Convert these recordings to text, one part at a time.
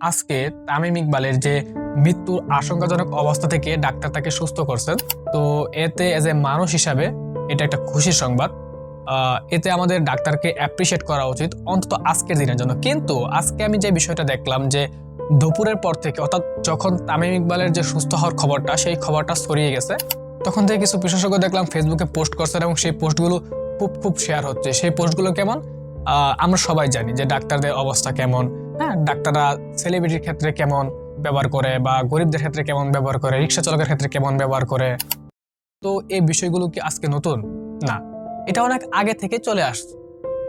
আজকে তামিম ইকবালের যে মৃত্যুর আশঙ্কাজনক অবস্থা থেকে ডাক্তার তাকে সুস্থ করছেন। তো এতে এজ এ মানুষ হিসাবে এটা একটা খুশির সংবাদ। এতে আমাদের ডাক্তারকে অ্যাপ্রিসিয়েট করা উচিত অন্তত আজকের দিনের জন্য। কিন্তু আজকে আমি যে বিষয়টা দেখলাম যে দুপুরের পর থেকে, অর্থাৎ যখন তামিম ইকবালের যে সুস্থ হওয়ার খবরটা, সেই খবরটা ছড়িয়ে গেছে, তখন থেকে কিছু বিশেষজ্ঞ দেখলাম ফেসবুকে পোস্ট করছেন এবং সেই পোস্টগুলো খুব শেয়ার হচ্ছে। সেই পোস্টগুলো কেমন? আমরা সবাই জানি যে ডাক্তারদের অবস্থা কেমন। হ্যাঁ, ডাক্তাররা সেলিব্রিটির ক্ষেত্রে কেমন ব্যবহার করে, বা গরিবদের ক্ষেত্রে কেমন ব্যবহার করে, রিক্সা চালকের ক্ষেত্রে কেমন ব্যবহার করে। তো এই বিষয়গুলো কি আজকে নতুন? না, এটা অনেক আগে থেকে চলে আসছে।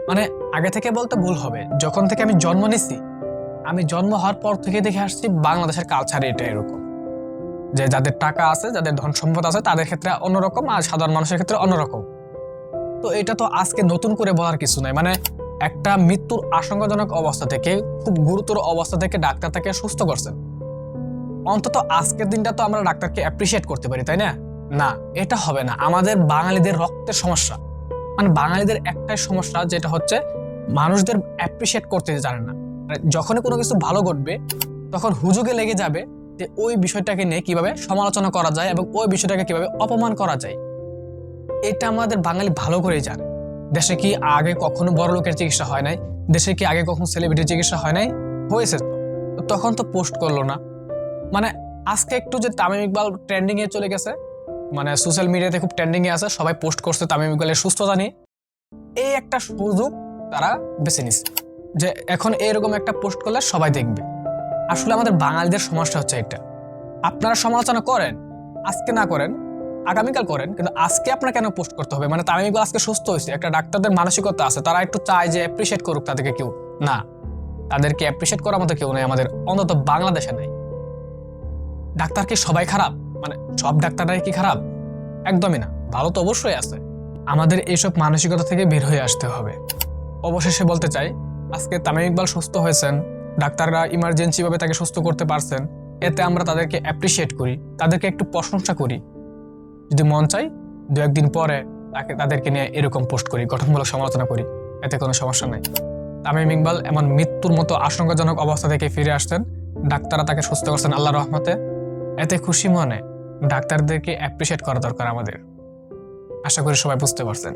মানে আগে থেকে বলতে ভুল হবে, যখন থেকে আমি জন্ম নিচ্ছি, আমি জন্ম হওয়ার পর থেকে দেখে আসছি বাংলাদেশের কালচারে এটা এরকম যে যাদের টাকা আছে, যাদের ধন সম্পদ আছে, তাদের ক্ষেত্রে অন্যরকম, আর সাধারণ মানুষের ক্ষেত্রে অন্যরকম। তো এটা তো আজকে নতুন করে বলার কিছু নাই। মানে একটা মৃত্যুর আশঙ্কাজনক অবস্থা থেকে, খুব গুরুতর অবস্থা থেকে ডাক্তার তাকে সুস্থ করছেন। অন্তত আজকের দিনটা তো আমরা ডাক্তারকে অ্যাপ্রিসিয়েট করতে পারি, তাই না? না, এটা হবে না। আমাদের বাঙালিদের রক্তের সমস্যা। মানে বাঙালিদের একটাই সমস্যা, যেটা হচ্ছে মানুষদের অ্যাপ্রিসিয়েট করতে জানে না। মানে যখনই কোনো কিছু ভালো ঘটবে, তখন হুজুগে লেগে যাবে যে ওই বিষয়টাকে নিয়ে কিভাবে সমালোচনা করা যায় এবং ওই বিষয়টাকে কিভাবে অপমান করা যায়। এটা আমাদের বাঙালি ভালো করেই জানে। দেশে কি আগে কখনো বড় লোকের চিকিৎসা হয় নাই? দেশে কি আগে কখনো সেলিব্রিটির চিকিৎসা হয় নাই? হয়েছে তো, তখন তো পোস্ট করলো না। মানে আজকে একটু যে তামিম ইকবাল ট্রেন্ডিং এ চলে গেছে, মানে সোশ্যাল মিডিয়াতে খুব ট্রেন্ডিং এ আছে, সবাই পোস্ট করছে তামিম ইকবালের সুস্থতা নিয়ে। এই একটা সুযোগ তারা বেছে নিচ্ছে যে এখন এরকম একটা পোস্ট করলে সবাই দেখবে। আসলে আমাদের বাঙালিদের সমস্যা হচ্ছে এটা। আপনারা সমালোচনা করেন, আজকে না করেন, আগামীকাল করেন, কিন্তু আজকে আপনার কেন পোস্ট করতে হবে? মানে তামিম ইকবাল আজকে সুস্থ হয়েছে, একটা ডাক্তারদের মানসিকতা আছে, তারা একটু চায় যে অ্যাপ্রিসিয়েট করুক তাদেরকে কেউ। না, তাদেরকে অ্যাপ্রিসিয়েট করার মতো কেউ নেই আমাদের, অন্তত বাংলাদেশে নাই। ডাক্তার কি সবাই খারাপ? মানে সব ডাক্তাররাই কি খারাপ? একদমই না, ভালো তো অবশ্যই আছে। আমাদের এইসব মানসিকতা থেকে বের হয়ে আসতে হবে। অবশেষে বলতে চাই, আজকে তামিম ইকবাল সুস্থ হয়েছেন, ডাক্তাররা ইমার্জেন্সি ভাবে তাকে সুস্থ করতে পারছেন, এতে আমরা তাদেরকে অ্যাপ্রিসিয়েট করি, তাদেরকে একটু প্রশংসা করি। যদি মন চাই, দু একদিন পরে তাদেরকে নিয়ে এরকম পোস্ট করি, গঠনমূলক সমালোচনা করি, এতে কোনো সমস্যা নাই। তামিম ইকবাল এমন মৃত্যুর মতো আশঙ্কাজনক অবস্থা থেকে ফিরে আসছেন, ডাক্তাররা তাকে সুস্থ করছেন আল্লাহর রহমতে। এতে খুশি মনে ডাক্তারদেরকে অ্যাপ্রিসিয়েট করা দরকার আমাদের। আশা করি সবাই বুঝতে পারছেন।